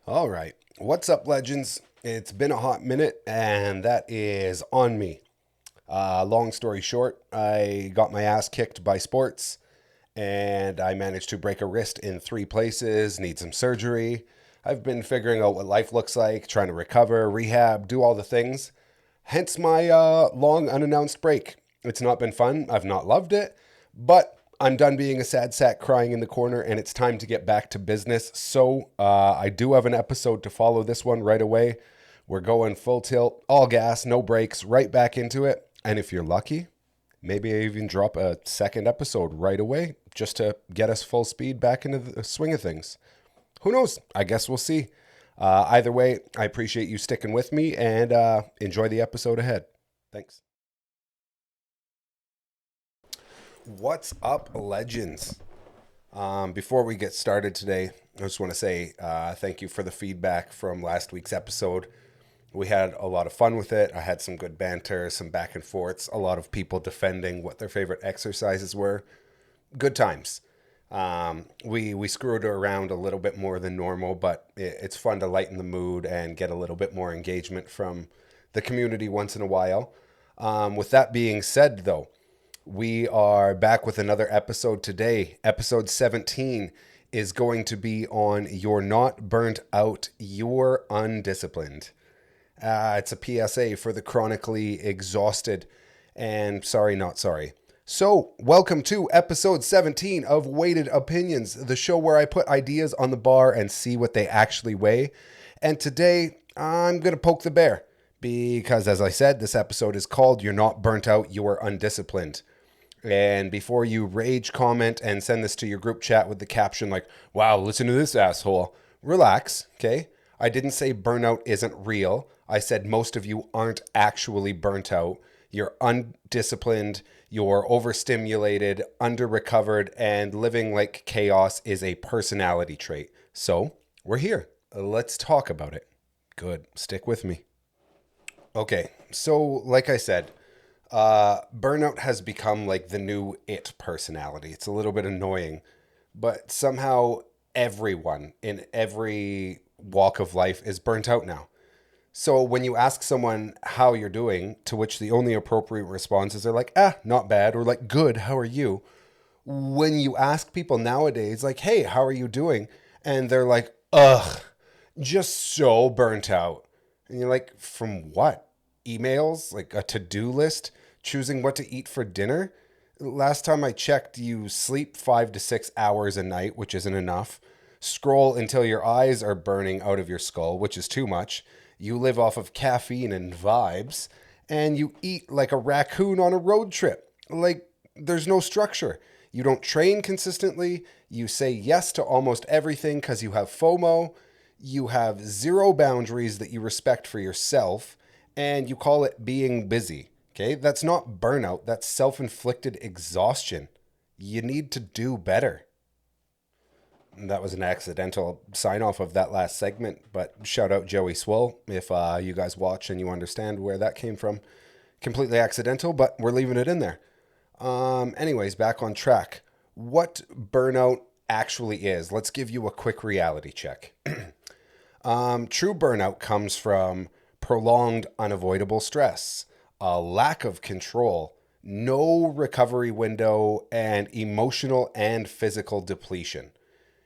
All right. What's up, legends? It's been a hot minute, and that is on me. Long story short, I got my ass kicked by sports, and I managed to break a wrist in three places, need some surgery. I've been figuring out what life looks like, trying to recover, rehab, do all the things. Hence my long unannounced break. It's not been fun. I've not loved it, but I'm done being a sad sack crying in the corner, and it's time to get back to business. So I do have an episode to follow this one right away. We're going full tilt, all gas, no brakes, right back into it. And if you're lucky, maybe I even drop a second episode right away just to get us full speed back into the swing of things. Who knows? I guess we'll see. Either way, I appreciate you sticking with me and enjoy the episode ahead. Thanks. What's up, legends? Before we get started today, I just want to say thank you for the feedback from last week's episode. We had a lot of fun with it. I had some good banter, some back and forths, a lot of people defending what their favorite exercises were. Good times. We screwed around a little bit more than normal, but it's fun to lighten the mood and get a little bit more engagement from the community once in a while. With that being said, though, we are back with another episode today. Episode 17 is going to be on You're Not Burnt Out, You're Undisciplined. It's a PSA for the chronically exhausted and sorry, not sorry. So, welcome to episode 17 of Weighted Opinions, the show where I put ideas on the bar and see what they actually weigh. And today, I'm going to poke the bear because, as I said, this episode is called You're Not Burnt Out, You're Undisciplined. And before you rage comment and send this to your group chat with the caption like, wow, listen to this asshole, relax, okay? I didn't say burnout isn't real. I said most of you aren't actually burnt out. You're undisciplined, you're overstimulated, under-recovered, and living like chaos is a personality trait. So, we're here. Let's talk about it. Good. Stick with me. Okay, so like I said, burnout has become like the new it personality. It's a little bit annoying, but somehow everyone in every walk of life is burnt out now. So when you ask someone how you're doing, to which the only appropriate response is they're like, not bad, or like, good, how are you? When you ask people nowadays, like, hey, how are you doing? And they're like, ugh, just so burnt out. And you're like, from what? Emails? Like a to-do list? Choosing what to eat for dinner? Last time I checked, you sleep 5 to 6 hours a night, which isn't enough. Scroll until your eyes are burning out of your skull, which is too much. You live off of caffeine and vibes. And you eat like a raccoon on a road trip. Like, there's no structure. You don't train consistently. You say yes to almost everything because you have FOMO. You have zero boundaries that you respect for yourself. And you call it being busy. Okay, that's not burnout, that's self inflicted exhaustion. You need to do better. That was an accidental sign off of that last segment, but shout out Joey Swole if you guys watch and you understand where that came from. Completely accidental, but we're leaving it in there. Anyways, back on track. What burnout actually is, let's give you a quick reality check. True burnout comes from prolonged, unavoidable stress, a lack of control, no recovery window, and emotional and physical depletion.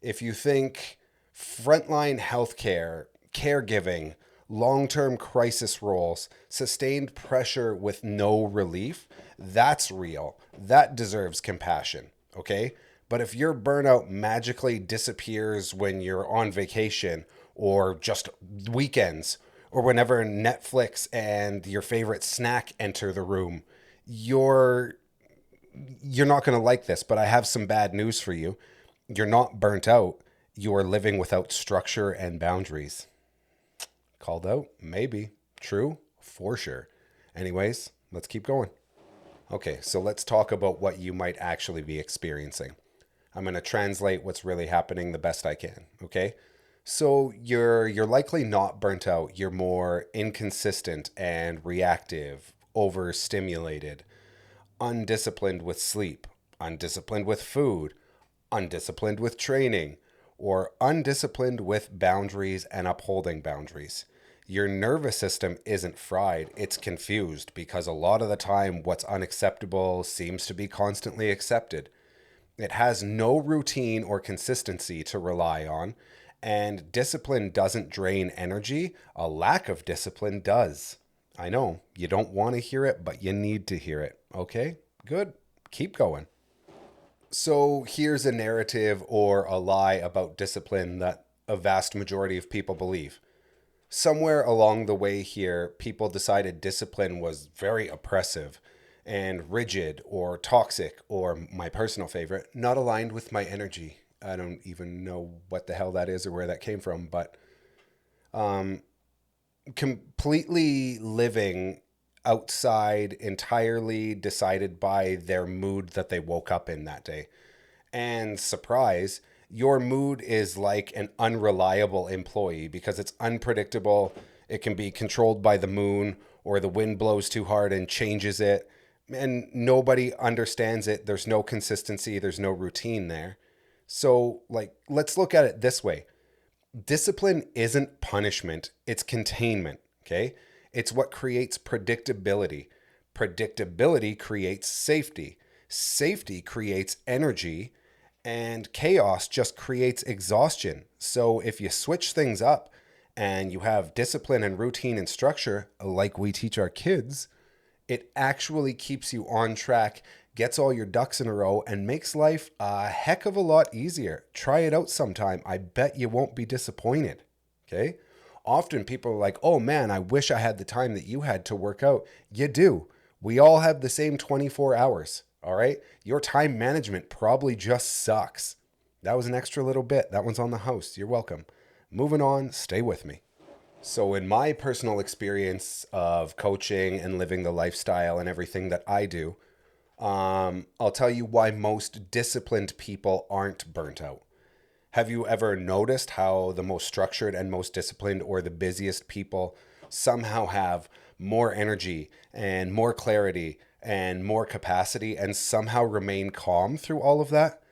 If you think frontline healthcare, caregiving, long term crisis roles, sustained pressure with no relief, that's real. That deserves compassion, okay? But if your burnout magically disappears when you're on vacation or just weekends or whenever Netflix and your favorite snack enter the room, you're not going to like this, but I have some bad news for you. You're not burnt out. You're living without structure and boundaries. Called out? Maybe. True? For sure. Anyways, let's keep going. Okay, so let's talk about what you might actually be experiencing. I'm going to translate what's really happening the best I can, okay? So you're likely not burnt out. You're more inconsistent and reactive, overstimulated, undisciplined with sleep, undisciplined with food, undisciplined with training, or undisciplined with boundaries and upholding boundaries. Your nervous system isn't fried, it's confused because a lot of the time what's unacceptable seems to be constantly accepted. It has no routine or consistency to rely on, and discipline doesn't drain energy. A lack of discipline does. I know, you don't want to hear it, but you need to hear it. Okay? Good. Keep going. So here's a narrative or a lie about discipline that a vast majority of people believe. Somewhere along the way here, people decided discipline was very oppressive and rigid or toxic, or my personal favorite, not aligned with my energy. I don't even know what the hell that is or where that came from, but completely living outside, entirely decided by their mood that they woke up in that day. And surprise, your mood is like an unreliable employee because it's unpredictable. It can be controlled by the moon, or the wind blows too hard and changes it. And nobody understands it. There's no consistency. There's no routine there. So, let's look at it this way. Discipline isn't punishment, it's containment, okay? It's what creates predictability. Predictability creates safety. Safety creates energy, and chaos just creates exhaustion. So if you switch things up and you have discipline and routine and structure, like we teach our kids, it actually keeps you on track, gets all your ducks in a row, and makes life a heck of a lot easier. Try it out sometime. I bet you won't be disappointed. Okay? Often people are like, oh man, I wish I had the time that you had to work out. You do. We all have the same 24 hours. All right? Your time management probably just sucks. That was an extra little bit. That one's on the house. You're welcome. Moving on. Stay with me. So in my personal experience of coaching and living the lifestyle and everything that I do, I'll tell you why most disciplined people aren't burnt out. Have you ever noticed how the most structured and most disciplined, or the busiest people, somehow have more energy and more clarity and more capacity and somehow remain calm through all of that?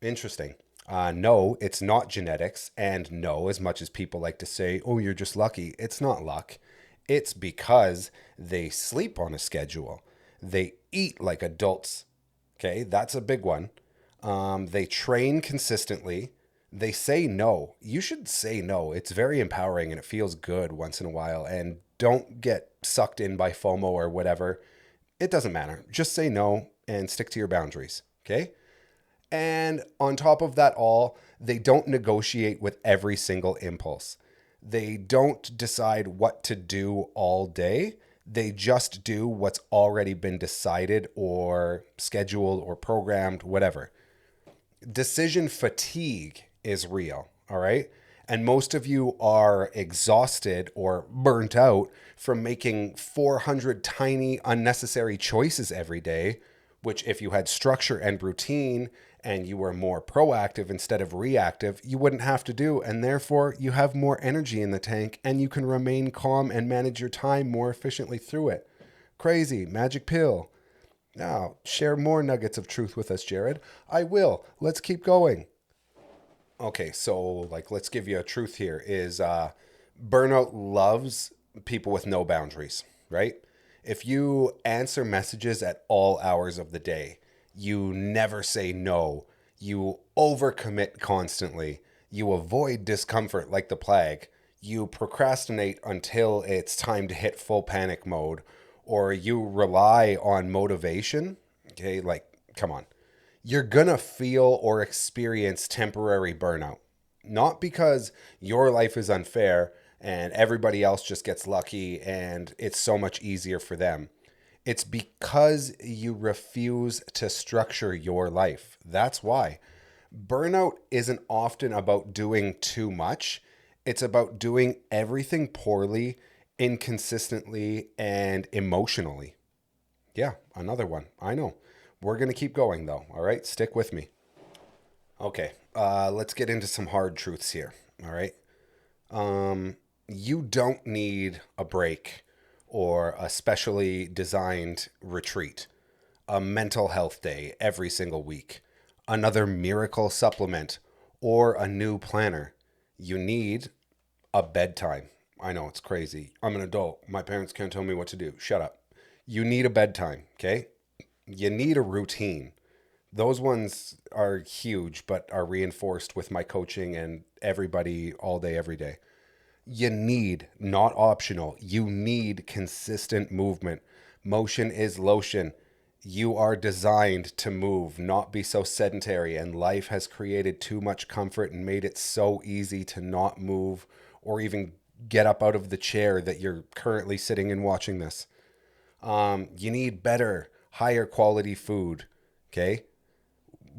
Interesting. No, it's not genetics. And no, as much as people like to say, oh, you're just lucky, it's not luck. It's because they sleep on a schedule. They eat like adults. Okay, that's a big one. They train consistently. They say no. You should say no. It's very empowering and it feels good once in a while. And don't get sucked in by FOMO or whatever. It doesn't matter. Just say no and stick to your boundaries. Okay? And on top of that all, they don't negotiate with every single impulse. They don't decide what to do all day. They just do what's already been decided or scheduled or programmed, whatever. Decision fatigue is real, all right? And most of you are exhausted or burnt out from making 400 tiny, unnecessary choices every day, which if you had structure and routine and you were more proactive instead of reactive, you wouldn't have to do. And therefore, you have more energy in the tank and you can remain calm and manage your time more efficiently through it. Crazy, magic pill. Now, share more nuggets of truth with us, Jared. I will. Let's keep going. Okay, so let's give you a truth here is burnout loves people with no boundaries, right? If you answer messages at all hours of the day, you never say no, you overcommit constantly, you avoid discomfort like the plague, you procrastinate until it's time to hit full panic mode, or you rely on motivation, okay, come on. You're gonna feel or experience temporary burnout. Not because your life is unfair and everybody else just gets lucky and it's so much easier for them. It's because you refuse to structure your life. That's why. Burnout isn't often about doing too much. It's about doing everything poorly, inconsistently, and emotionally. Yeah, another one. I know. We're going to keep going though. All right. Stick with me. Okay. Let's get into some hard truths here. All right. You don't need a break or a specially designed retreat, a mental health day every single week, another miracle supplement, or a new planner. You need a bedtime. I know it's crazy. I'm an adult. My parents can't tell me what to do. Shut up. You need a bedtime, okay? You need a routine. Those ones are huge, but are reinforced with my coaching and everybody all day, every day. You need, not optional, you need consistent movement. Motion is lotion. You are designed to move, not be so sedentary, and life has created too much comfort and made it so easy to not move or even get up out of the chair that you're currently sitting in watching this. You need better, higher quality food, okay?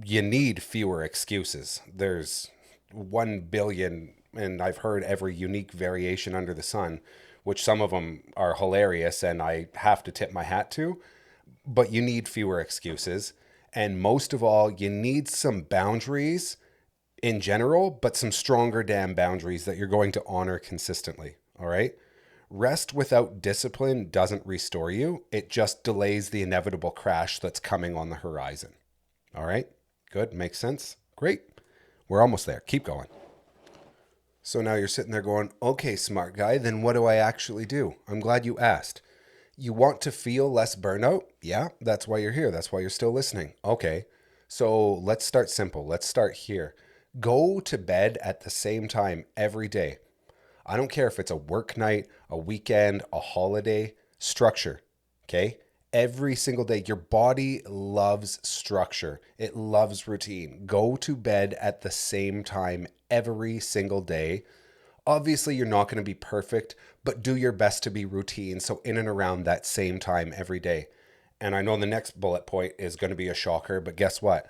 You need fewer excuses. There's 1 billion, and I've heard every unique variation under the sun, which some of them are hilarious and I have to tip my hat to, but you need fewer excuses. And most of all, you need some boundaries in general, but some stronger damn boundaries that you're going to honor consistently. All right. Rest without discipline doesn't restore you. It just delays the inevitable crash that's coming on the horizon. All right. Good. Makes sense. Great. We're almost there. Keep going. So now you're sitting there going, okay, smart guy, then what do I actually do? I'm glad you asked. You want to feel less burnout? Yeah, that's why you're here. That's why you're still listening. Okay. So let's start simple. Let's start here. Go to bed at the same time every day. I don't care if it's a work night, a weekend, a holiday, structure. Okay. Every single day, your body loves structure. It loves routine. Go to bed at the same time every single day. Obviously, you're not going to be perfect, but do your best to be routine. So in and around that same time every day. And I know the next bullet point is going to be a shocker, but guess what?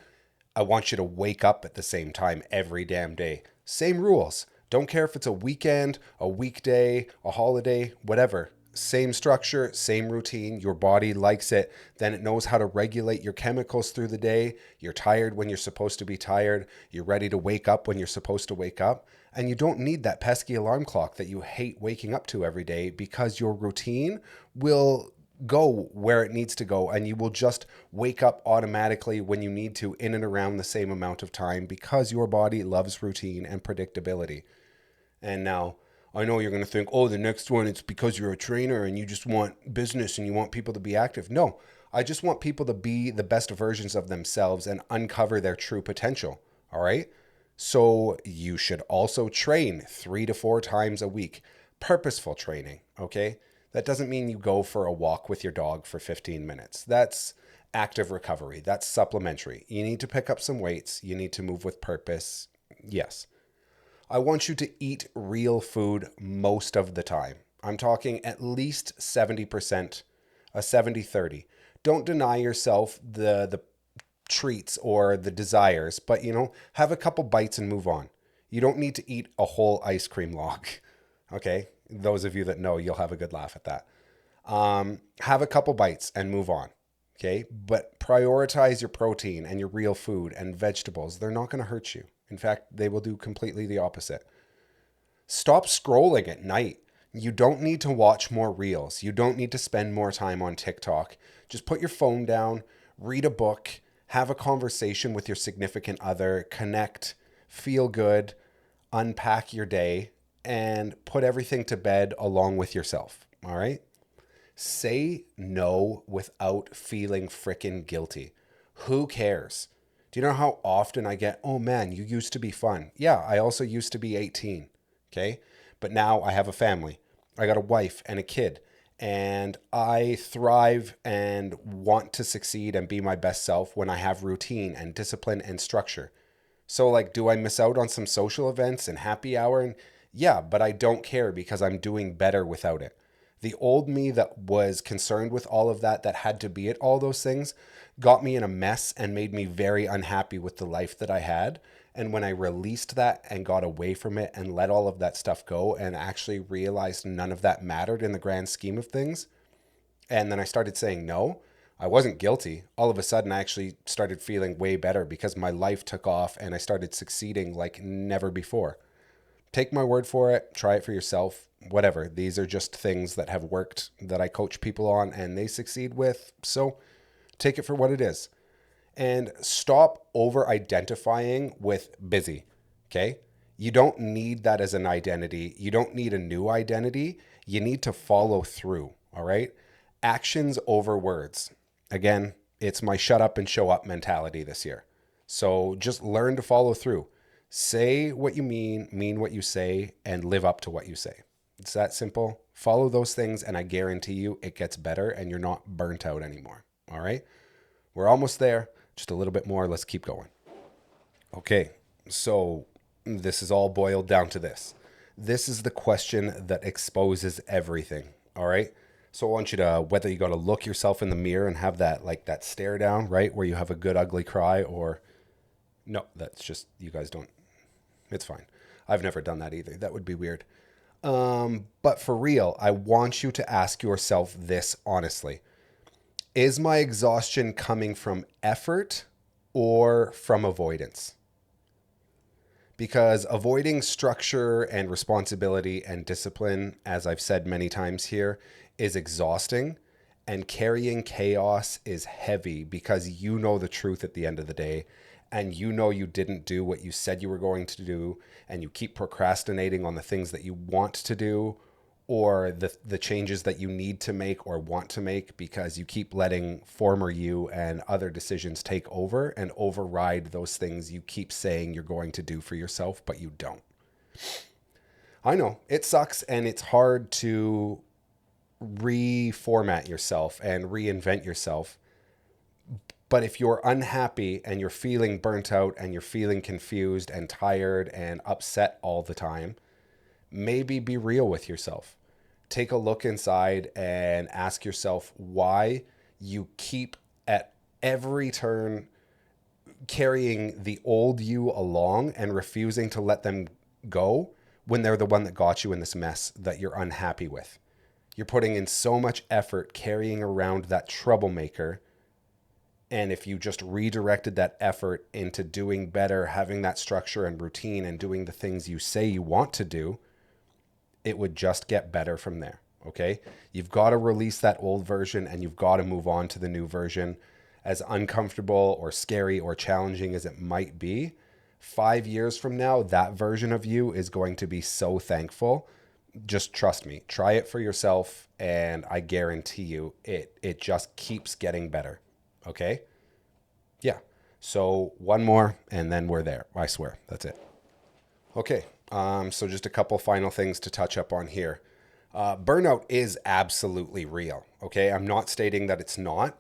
I want you to wake up at the same time every damn day. Same rules. Don't care if it's a weekend, a weekday, a holiday, whatever. Same structure, same routine. Your body likes it. Then it knows how to regulate your chemicals through the day. You're tired when you're supposed to be tired. You're ready to wake up when you're supposed to wake up. And you don't need that pesky alarm clock that you hate waking up to every day, because your routine will go where it needs to go, and you will just wake up automatically when you need to, in and around the same amount of time, because your body loves routine and predictability. And now I know you're going to think, oh, the next one, it's because you're a trainer and you just want business and you want people to be active. No, I just want people to be the best versions of themselves and uncover their true potential. All right. So you should also train 3 to 4 times a week, purposeful training. Okay. That doesn't mean you go for a walk with your dog for 15 minutes. That's active recovery. That's supplementary. You need to pick up some weights. You need to move with purpose. Yes. I want you to eat real food most of the time. I'm talking at least 70%, a 70-30. Don't deny yourself the treats or the desires, but have a couple bites and move on. You don't need to eat a whole ice cream log. Okay? Those of you that know, you'll have a good laugh at that. Have a couple bites and move on. Okay? But prioritize your protein and your real food and vegetables. They're not going to hurt you. In fact, they will do completely the opposite. Stop scrolling at night. You don't need to watch more reels. You don't need to spend more time on TikTok. Just put your phone down, read a book, have a conversation with your significant other, connect, feel good, unpack your day, and put everything to bed along with yourself. All right? Say no without feeling frickin' guilty. Who cares? Do you know how often I get, oh man, you used to be fun. Yeah, I also used to be 18, okay? But now I have a family. I got a wife and a kid, and I thrive and want to succeed and be my best self when I have routine and discipline and structure. So do I miss out on some social events and happy hour? And yeah, but I don't care because I'm doing better without it. The old me that was concerned with all of that had to be at all those things, got me in a mess and made me very unhappy with the life that I had. And when I released that and got away from it and let all of that stuff go and actually realized none of that mattered in the grand scheme of things, and then I started saying no, I wasn't guilty. All of a sudden, I actually started feeling way better because my life took off and I started succeeding like never before. Take my word for it. Try it for yourself. Whatever. These are just things that have worked that I coach people on and they succeed with. So take it for what it is. And stop over-identifying with busy. Okay? You don't need that as an identity. You don't need a new identity. You need to follow through. All right? Actions over words. Again, it's my shut up and show up mentality this year. So just learn to follow through. Say what you mean what you say, and live up to what you say. It's that simple. Follow those things, and I guarantee you it gets better and you're not burnt out anymore. All right? We're almost there. Just a little bit more. Let's keep going. Okay, so this is all boiled down to this. This is the question that exposes everything. All right? So I want you to, whether you got to look yourself in the mirror and have that, like that stare down, right? Where you have a good ugly cry, or no, that's just, you guys don't, it's fine. I've never done that either. That would be weird. But for real, I want you to ask yourself this honestly. Is my exhaustion coming from effort or from avoidance? Because avoiding structure and responsibility and discipline, as I've said many times here, is exhausting, and carrying chaos is heavy because you know the truth at the end of the day, and you know you didn't do what you said you were going to do, and you keep procrastinating on the things that you want to do, or the changes that you need to make or want to make, because you keep letting former you and other decisions take over and override those things you keep saying you're going to do for yourself, but you don't. I know it sucks, and it's hard to reformat yourself and reinvent yourself. But if you're unhappy and you're feeling burnt out and you're feeling confused and tired and upset all the time, maybe be real with yourself. Take a look inside and ask yourself why you keep at every turn carrying the old you along and refusing to let them go when they're the one that got you in this mess that you're unhappy with. You're putting in so much effort carrying around that troublemaker. And if you just redirected that effort into doing better, having that structure and routine and doing the things you say you want to do, it would just get better from there. Okay? You've got to release that old version and you've got to move on to the new version. As uncomfortable or scary or challenging as it might be, 5 years from now, that version of you is going to be so thankful. Just trust me. Try it for yourself, and I guarantee you it just keeps getting better. Okay? Yeah. So one more, and then we're there. I swear. That's it. Okay. So just a couple final things to touch up on here. Burnout is absolutely real. Okay? I'm not stating that it's not,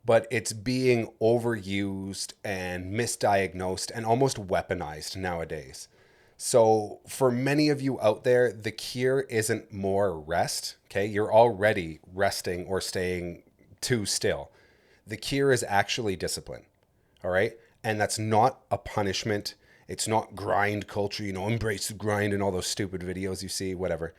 but it's being overused and misdiagnosed and almost weaponized nowadays. So for many of you out there, the cure isn't more rest. Okay? You're already resting or staying too still. The cure is actually discipline. All right? And that's not a punishment. It's not grind culture, embrace the grind and all those stupid videos you see, whatever.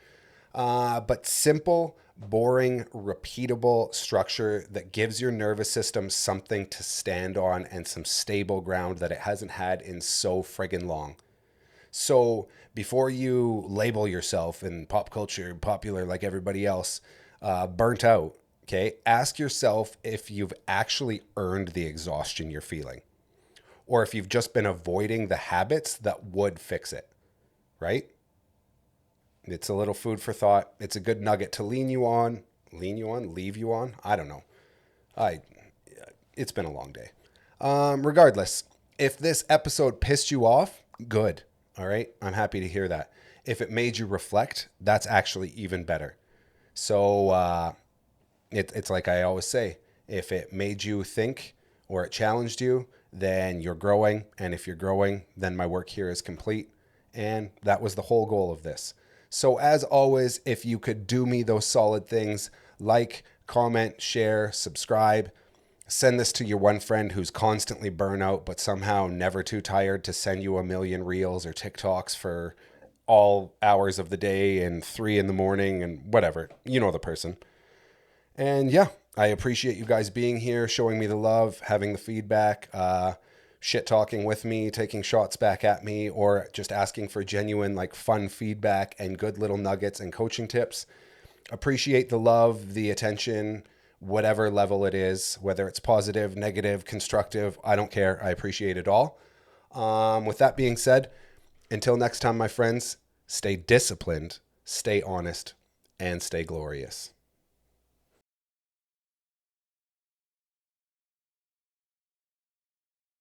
But simple, boring, repeatable structure that gives your nervous system something to stand on and some stable ground that it hasn't had in so friggin' long. So before you label yourself in pop culture, popular like everybody else, burnt out, okay, ask yourself if you've actually earned the exhaustion you're feeling, or if you've just been avoiding the habits that would fix it, right? It's a little food for thought. It's a good nugget to leave you on. I don't know. It's been a long day. Regardless, if this episode pissed you off, good. All right. I'm happy to hear that. If it made you reflect, that's actually even better. So, it's like I always say, if it made you think or it challenged you, then you're growing. And if you're growing, then my work here is complete. And that was the whole goal of this. So as always, if you could do me those solid things, like, comment, share, subscribe, send this to your one friend who's constantly burnout, but somehow never too tired to send you a million reels or TikToks for all hours of the day and 3 a.m. and whatever. You know the person. And yeah, I appreciate you guys being here, showing me the love, having the feedback, shit talking with me, taking shots back at me, or just asking for genuine, like, fun feedback and good little nuggets and coaching tips. Appreciate the love, the attention, whatever level it is, whether it's positive, negative, constructive, I don't care. I appreciate it all. With that being said, Until next time, my friends, stay disciplined, stay honest, and stay glorious.